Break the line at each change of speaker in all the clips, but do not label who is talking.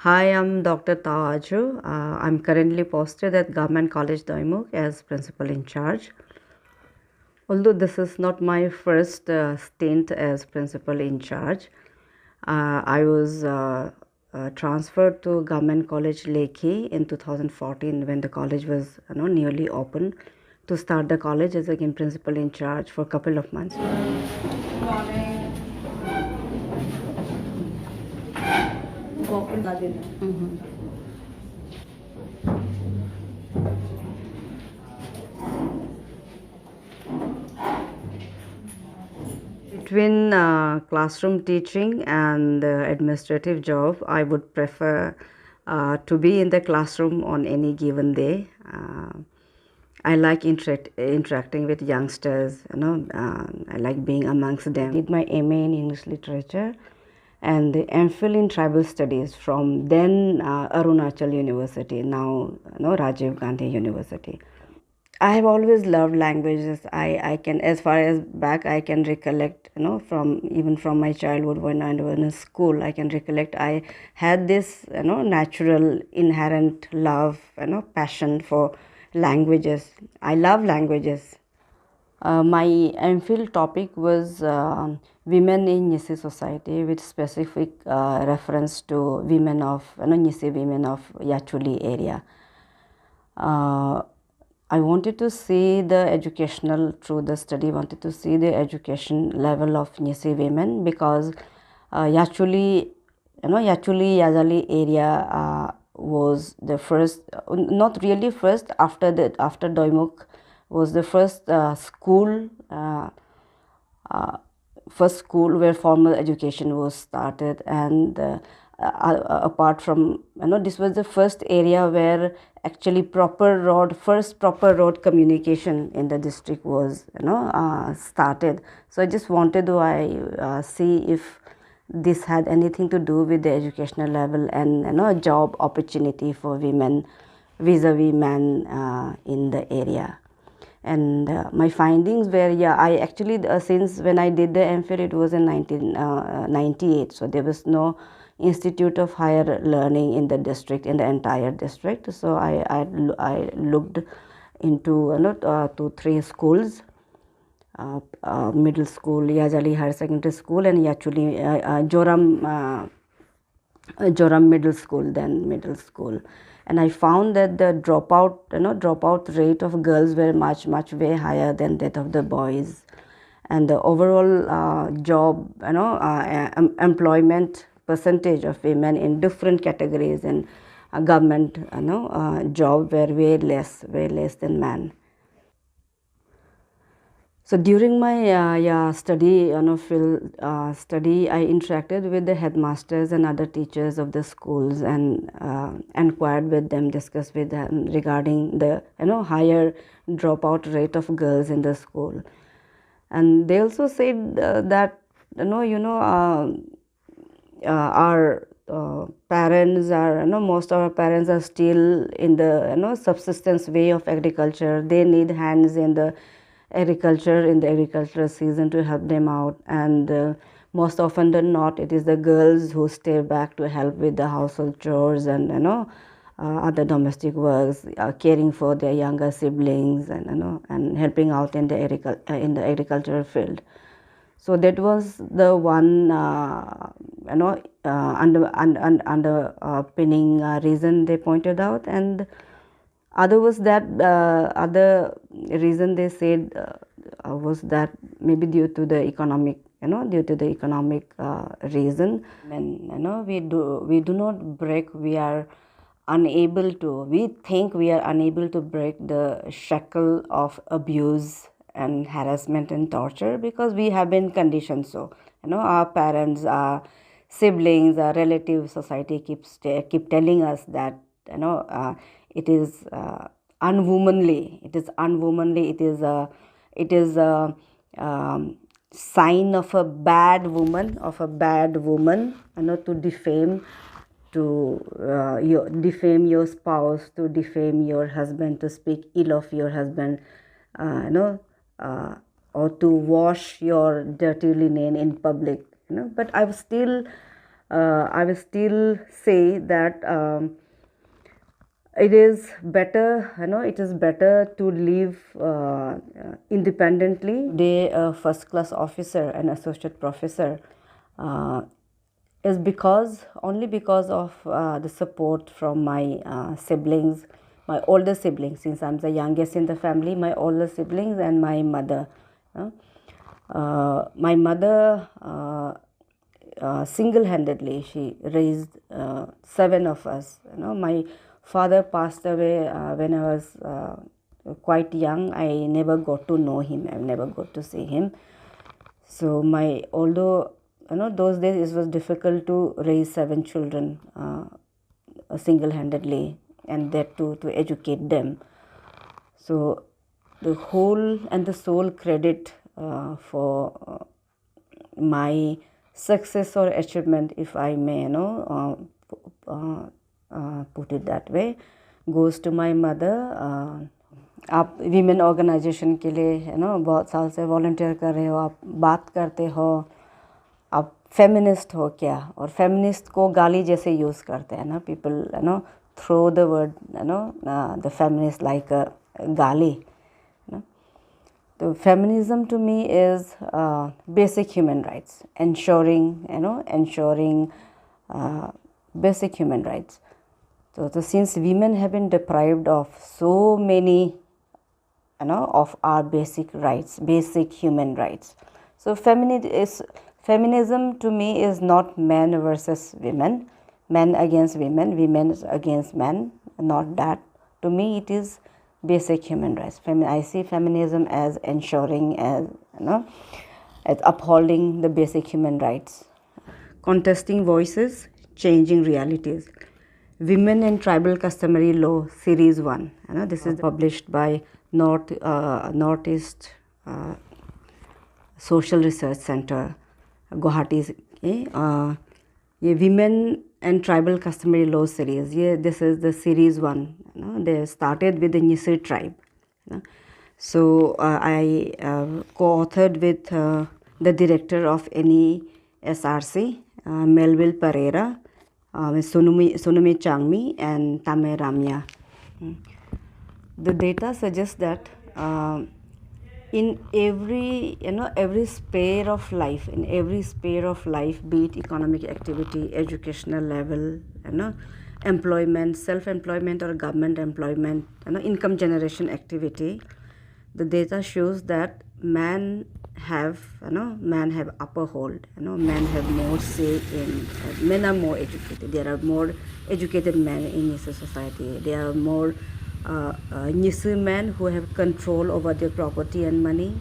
Hi, I'm Dr. TAW AZU. I'm currently posted at Government College Doimuk as principal in charge. Although this is not my first stint as principal in charge, I was transferred to Government College Lekhi in 2014 when the college was nearly open to start the college as again principal in charge for a couple of months. Between classroom teaching and administrative job, I would prefer to be in the classroom on any given day. I like interacting with youngsters. I like being amongst them. I did my MA in English Literature and the MPhil in Tribal Studies from then Arunachal University, now Rajiv Gandhi University. I have always loved languages. I can, as far as back I can recollect, from even from my childhood when I was in school, I can recollect I had this, natural inherent love, passion for languages. I love languages. My MPhil topic was women in Nisi society with specific reference to women of, Nisi women of Yachuli area. I wanted to see the educational, through the study, wanted to see the education level of Nisi women because Yachuli, Yazali area was the first, not really first, after Doimuk was the first school, first school where formal education was started, and apart from this was the first area where actually first proper road communication in the district was started. So I just wanted to see if this had anything to do with the educational level and job opportunity for women vis-a-vis men in the area. And my findings were, I actually, since when I did the MPhil, it was in 1998, so there was no Institute of Higher Learning in the district, in the entire district. So I looked into 2-3 schools, middle school, Yazali Higher Secondary School, and actually Joram Middle School, then middle school. And I found that the dropout rate of girls were much way higher than that of the boys, and the overall job employment percentage of women in different categories in government job were way less than men. So during my study, study, I interacted with the headmasters and other teachers of the schools and inquired with them, discussed with them regarding the higher dropout rate of girls in the school, and they also said that our parents are most of our parents are still in the subsistence way of agriculture. They need hands in the agricultural season to help them out, and most often than not it is the girls who stay back to help with the household chores and other domestic works, caring for their younger siblings and helping out in the agricultural field. So that was the one underpinning reason they pointed out, and other was that other reason they said was that maybe due to the economic reason. And we do not break, we are unable to, we think we are unable to break the shackle of abuse and harassment and torture because we have been conditioned. So our parents, our siblings, our relatives, society keep telling us that it is unwomanly, it is a sign of a bad woman, to defame, defame your spouse, to defame your husband, to speak ill of your husband, or to wash your dirty linen in public. But I was still I will still say that it is better, it is better to live independently. They a first class officer and associate professor is because only because of the support from my siblings, my older siblings, since I'm the youngest in the family, my older siblings and my mother. My mother single-handedly she raised seven of us. My father passed away when I was quite young. I never got to know him. I never got to see him. So although those days it was difficult to raise seven children single-handedly, and that to educate them. So the whole and the sole credit for my success or achievement, if I may put it that way, goes to my mother. आप women organisation के लिए बहुत साल से volunteer कर रहे हो, आप बात करते हो, आप फेमिनिस्ट हो क्या, और फेमिनिस्ट को गाली जैसे यूज़ करते हैं people throw the word the feminist like a गाली. So feminism to me is basic human rights, ensuring basic human rights. So since women have been deprived of so many of our basic rights, basic human rights. So feminism to me is not men versus women, men against women, women against men, not that. To me it is basic human rights. I see feminism as ensuring, as as upholding the basic human rights. Contesting voices, changing realities. Women in Tribal Customary Law, Series 1. This is published by Northeast Social Research Center, Guwahati. ये Women and Tribal Customary Law series. This is the series 1. They started with the Nyisi tribe. So I co-authored with the director of NESRC, Melville Pereira, Sunumi Changmi, and Tame Ramya. The data suggests that in every sphere of life, be it economic activity, educational level, employment, self-employment or government employment, income generation activity, the data shows that men have upper hold. Men have more say in. Men are more educated. There are more educated men in this society. There are more Nyisu men who have control over their property and money.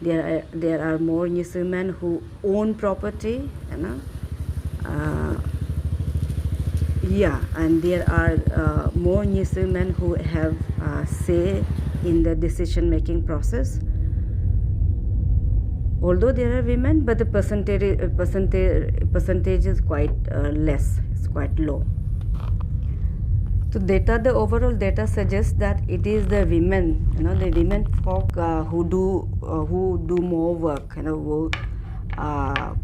There are more Nyisu men who own property. And there are more Nyisu men who have say in the decision making process. Although there are women, but the percentage is quite less. It's quite low. So the overall data suggests that it is the women, the women folk who do more work, who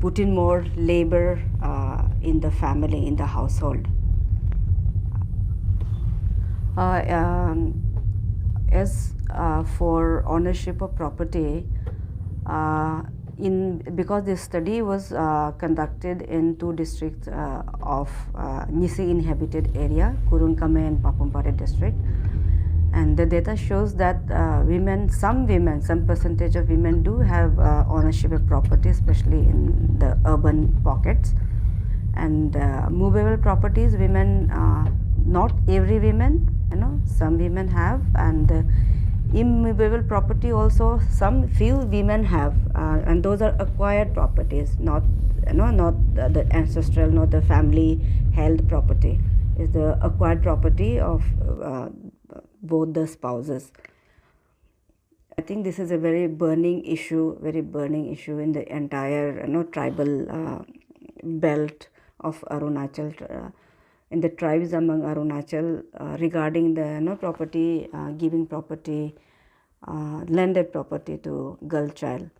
put in more labor in the family, in the household. As for ownership of property, because this study was conducted in two districts of Nisi inhabited area, Kurunkame and Papumpare district, and the data shows that some percentage of women do have ownership of property, especially in the urban pockets. And movable properties, women, not every women, some women have, and immovable property also few women have, and those are acquired properties, not the ancestral, not the family held property. Is the acquired property of both the spouses. I think this is a very burning issue in the entire tribal belt of Arunachal, in the tribes among Arunachal, regarding the property, giving property, landed property to girl child.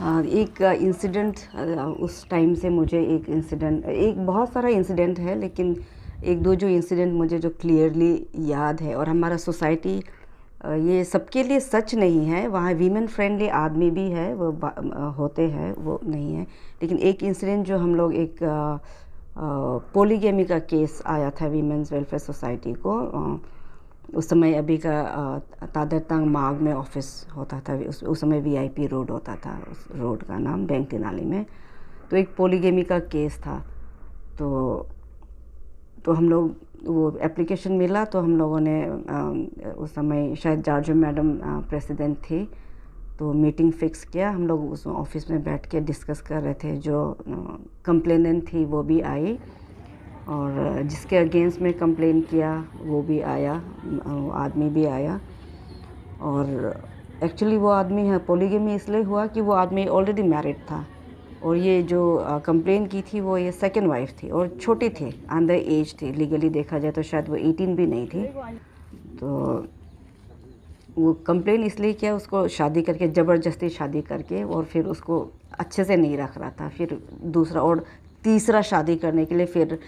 एक incident उस time से मुझे एक बहुत सारा incident है, लेकिन एक दो जो इंसिडेंट मुझे जो क्लियरली याद है, और हमारा सोसाइटी ये सबके लिए सच नहीं है, वहाँ वीमेन फ्रेंडली आदमी भी है, वो होते हैं, वो नहीं है। लेकिन एक इंसिडेंट जो हम लोग एक पोलीगेमी का केस आया था वीमेंस वेलफेयर सोसाइटी को, उस समय अभी का तादर तांग मार्ग में ऑफिस होता था, उस समय वीआईपी रोड होता था, उस रोड का नाम बैंक तिनाली में। तो एक पोलीगेमी का केस था। तो हम लोग वो एप्लीकेशन मिला, तो हम लोगों ने उस समय शायद जार्जो मैडम प्रेसिडेंट थी, तो मीटिंग फिक्स किया। हम लोग उस ऑफिस में बैठ के डिस्कस कर रहे थे। जो कंप्लेनेंट थी वो भी आई, और जिसके अगेंस्ट में कंप्लेन किया वो भी आया, आदमी भी आया। और एक्चुअली वो आदमी है पोलीगेमी इसलिए हुआ कि वो आदमी ऑलरेडी मैरिड था, और ये जो कंप्लेन की थी वो ये सेकंड वाइफ थी, और छोटी थी, अंडर एज थी, लीगली देखा जाए तो शायद वो 18 भी नहीं थी। तो वो कंप्लेन इसलिए किया, उसको शादी करके, ज़बरदस्ती शादी करके, और फिर उसको अच्छे से नहीं रख रहा था, फिर दूसरा और तीसरा शादी करने के लिए फिर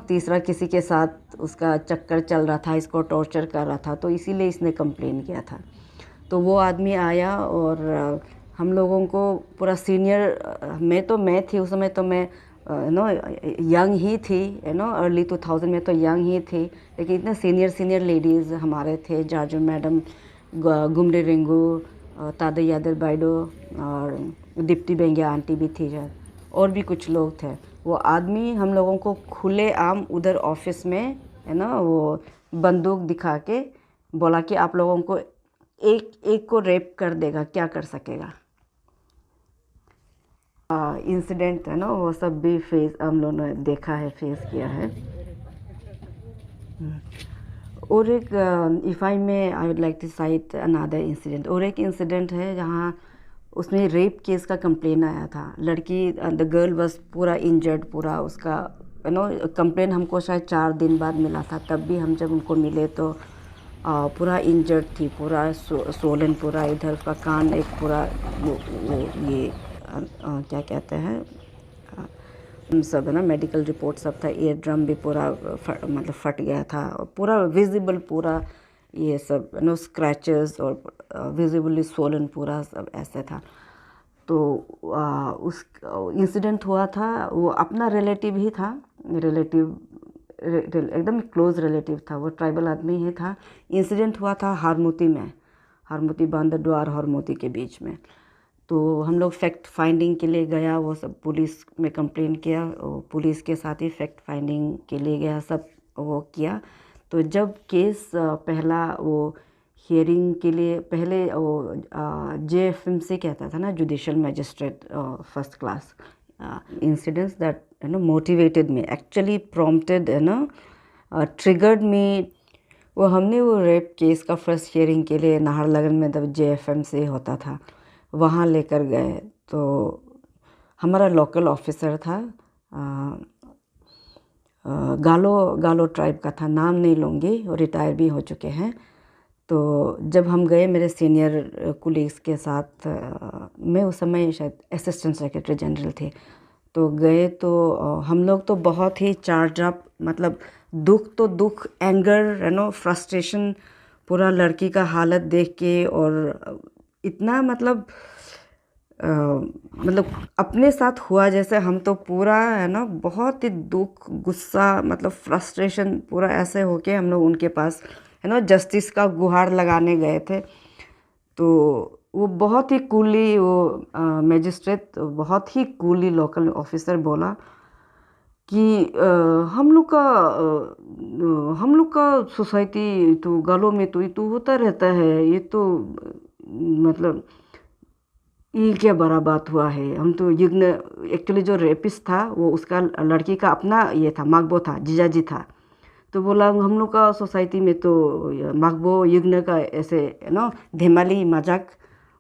तीसरा किसी के साथ उसका चक्कर चल रहा था, इसको टॉर्चर कर रहा था, तो इसीलिए इसने कंप्लेन किया था। तो वो आदमी आया, और हम लोगों को पूरा सीनियर, मैं थी उस समय, तो मैं यंग ही थी, अर्ली 2000 में तो यंग ही थी, लेकिन इतने सीनियर लेडीज़ हमारे थे, जार्जो मैडम, गुमडे रिंगू, तादे यादर बाइडो, और दीप्ति बेंगिया आंटी भी थी शायद, और भी कुछ लोग थे। वो आदमी हम लोगों को खुले आम उधर ऑफिस में वो बंदूक दिखा के बोला कि आप लोगों को एक को रेप कर देगा, क्या कर सकेगा। इंसिडेंट वो सब भी हम लोगों ने देखा है, फेस किया है। और एक if I would like to cite another incident, और एक इंसिडेंट है जहाँ उसमें रेप केस का कंप्लेन आया था। लड़की, द गर्ल वाज पूरा इंजर्ड, पूरा उसका कंप्लेन हमको शायद 4 दिन बाद मिला था, तब भी हम जब उनको मिले तो पूरा इंजर्ड थी, पूरा सोलन, पूरा इधर उसका कान एक पूरा वो ये क्या कहते हैं सब मेडिकल रिपोर्ट सब था, ईयर ड्रम भी पूरा मतलब फट गया था, पूरा विजिबल, पूरा ये सब स्क्रैचेस, और विजिबली सोलन पूरा सब ऐसे था। तो उस इंसिडेंट हुआ था, वो अपना रिलेटिव ही था, एकदम क्लोज रिलेटिव था, वो ट्राइबल आदमी ही था। इंसिडेंट हुआ था हारमोती में, हारमोती बांदरद्वार हारमोती के बीच में। तो हम लोग फैक्ट फाइंडिंग के लिए गया, वो सब पुलिस में कंप्लेन किया, पुलिस के साथ ही फैक्ट फाइंडिंग के लिए गया, सब वो किया। तो जब केस पहला वो हियरिंग के लिए पहले वो JFMC कहता था ना, judicial magistrate first class, incidents that motivated me, actually prompted triggered मी। हमने वो रेप केस का फर्स्ट हियरिंग के लिए नाहरलगुन में जब JFMC होता था वहाँ लेकर गए। तो हमारा लोकल ऑफिसर था, गालो ट्राइब का था, नाम नहीं लूँगी, वो रिटायर भी हो चुके हैं। तो जब हम गए मेरे सीनियर कुलीग्स के साथ, मैं उस समय शायद असिस्टेंट सेक्रेटरी जनरल थे, तो गए तो हम लोग तो बहुत ही चार्ज अप, मतलब दुख, एंगर, फ्रस्ट्रेशन, पूरा लड़की का हालत देख के, और इतना मतलब अपने साथ हुआ जैसे, हम तो पूरा बहुत ही दुख, गुस्सा, मतलब फ्रस्ट्रेशन पूरा ऐसे होके हम लोग उनके पास जस्टिस का गुहार लगाने गए थे। तो वो बहुत ही कूली, वो मजिस्ट्रेट बहुत ही कूली लोकल ऑफिसर बोला कि हम लोग का सोसाइटी तो गालों में तो ये तो होता रहता है, ये तो मतलब ये क्या बड़ा बात हुआ है। हम तो युग्न, एक्चुअली जो रेपिस्ट था वो उसका लड़की का अपना ये था, मागबो था, जीजाजी था। तो बोला हम लोग का सोसाइटी में तो मागबो युग्न का ऐसे धीमाली मजाक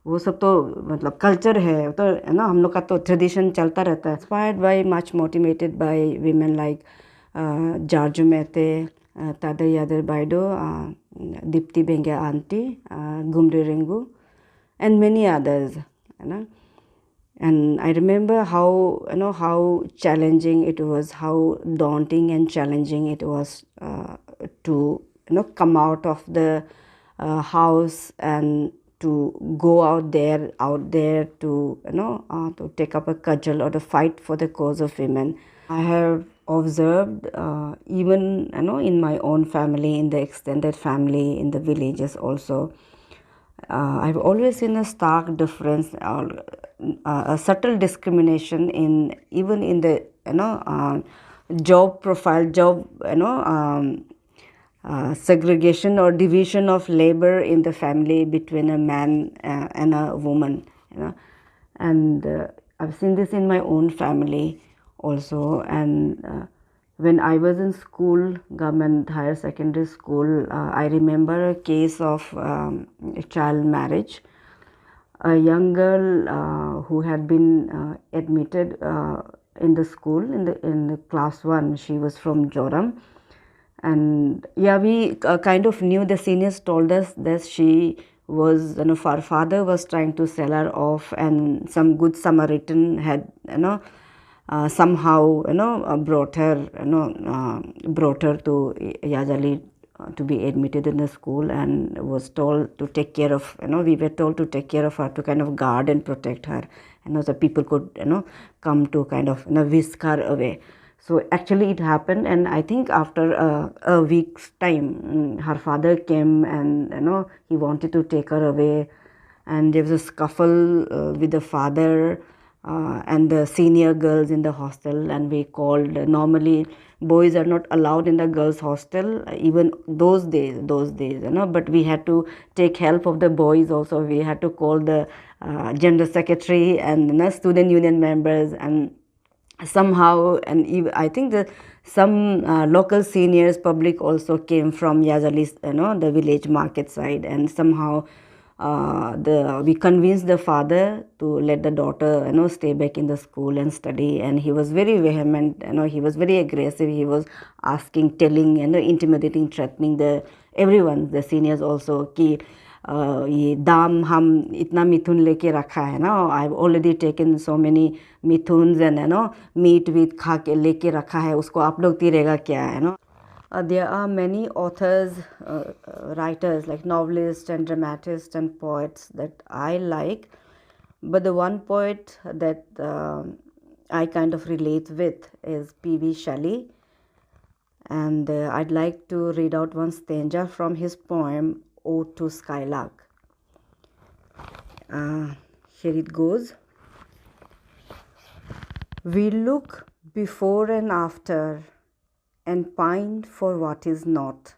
वो सब तो मतलब कल्चर है, तो हम लोग का तो ट्रेडिशन चलता रहता है। Inspired by, much motivated by women like Jarjo Mete, Tadar Yadar Baido, Deepti Bengia aunty, Gumre Ringu, and many others, And I remember how challenging it was, how daunting and challenging it was to come out of the house and to go out there to to take up a cudgel or to fight for the cause of women. I have observed, even in my own family, in the extended family, in the villages also. I've always seen a stark difference, or a subtle discrimination in even in the job profile, job segregation or division of labor in the family between a man and a woman. And I've seen this in my own family also. And when I was in school, government higher secondary school, I remember a case of child marriage. A young girl who had been admitted in the school, in the class 1. She was from Joram, and yeah, we kind of knew, the seniors told us that she was, her father was trying to sell her off, and some good Samaritan had somehow brought her to Yajali to be admitted in the school, and was told to take care of, we were told to take care of her, to kind of guard and protect her, so people could come to kind of whisk her away. So actually it happened, and I think after a week's time, her father came, and he wanted to take her away, and there was a scuffle with the father and the senior girls in the hostel. And we called, normally boys are not allowed in the girls hostel, even those days, but we had to take help of the boys also. We had to call the general secretary and student union members, and somehow, and even, I think some local seniors public also came from Yazali, the village market side, and somehow we convinced the father to let the daughter stay back in the school and study. And he was very vehement, he was very aggressive. He was asking, telling, intimidating, threatening the everyone, the seniors also, ki ये दाम हम इतना मिथुन लेके रखा है ना, I've already taken so many mithuns and meat वीट खा के लेके रखा है, उसको आप लोग तीरेगा क्या है. There are many authors, writers like novelists and dramatists and poets that I like, but the one poet that I kind of relate with is P.V. Shelley, and I'd like to read out one stanza from his poem Ode to Skylark. Here it goes. We look before and after and pine for what is not.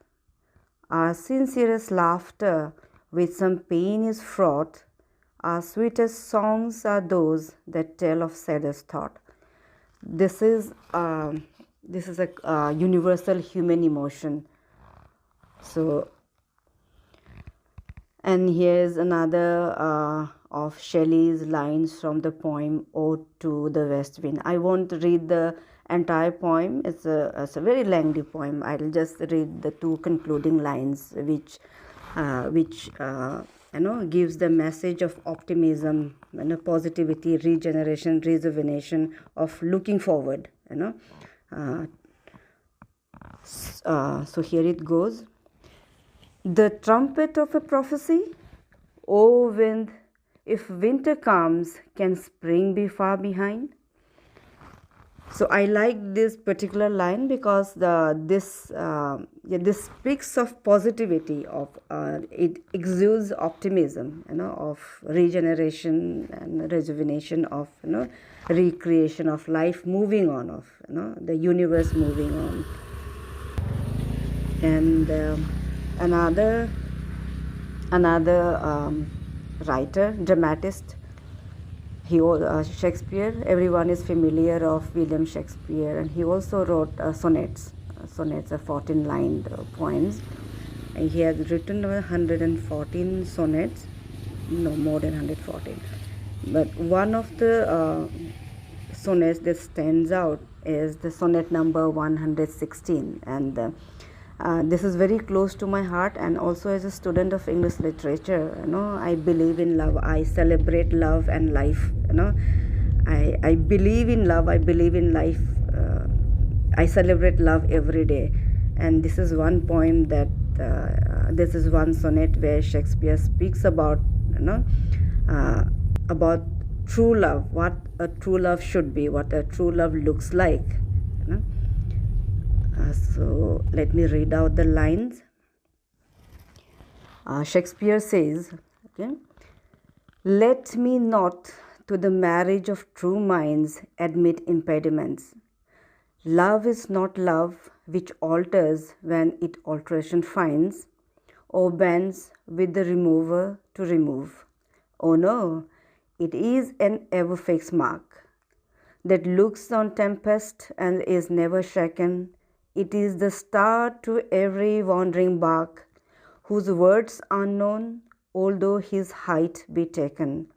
Our sincerest laughter with some pain is fraught. Our sweetest songs are those that tell of saddest thought. This is a universal human emotion. So, and here's another of Shelley's lines from the poem Ode to the West Wind. I won't read the entire poem. It's a very lengthy poem. I'll just read the two concluding lines, which gives the message of optimism, positivity, regeneration, rejuvenation, of looking forward. So here it goes. The trumpet of a prophecy, O wind, if winter comes, can spring be far behind? So I like this particular line because this speaks of positivity, of it exudes optimism, of regeneration and rejuvenation, of recreation of life, moving on, of the universe moving on. And another writer, dramatist, Shakespeare. Everyone is familiar of William Shakespeare, and he also wrote sonnets. Sonnets are 14-lined poems. And he has written 114 sonnets, no more than 114. But one of the sonnets that stands out is the sonnet number 116, and this is very close to my heart. And also, as a student of English literature, I believe in love. I celebrate love and life, I believe in love, I believe in life. I celebrate love every day. And this is one poem that, this is one sonnet where Shakespeare speaks about, uh, about true love, what a true love should be, what a true love looks like. You know? So let me read out the lines. Shakespeare says, okay, let me not to the marriage of true minds admit impediments. Love is not love which alters when it alteration finds, or bends with the remover to remove. Oh no, it is an ever fixed mark that looks on tempest and is never shaken. It is the star to every wandering bark, whose words unknown, although his height be taken.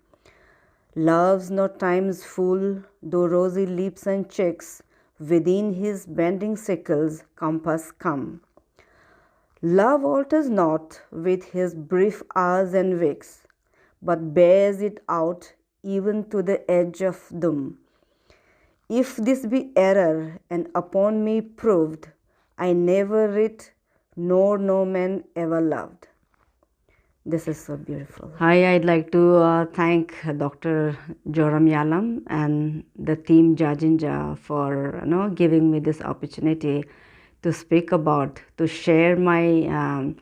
Love's not time's fool, though rosy leaps and checks within his bending sickle's compass come. Love alters not with his brief hours and weeks, but bears it out even to the edge of doom. If this be error and upon me proved, I never writ, nor no man ever loved. This is so beautiful. Hi, I'd like to thank Dr. Joram Yalam and the team Jazin-ja for giving me this opportunity to speak about, to share my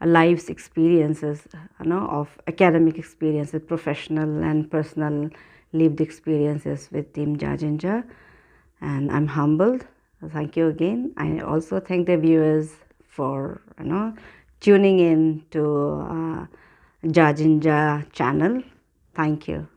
life's experiences, of academic experiences, professional and personal lived experiences with team Jazin-ja. And I'm humbled. Thank you again. I also thank the viewers for tuning in to Jazin-ja channel. Thank you.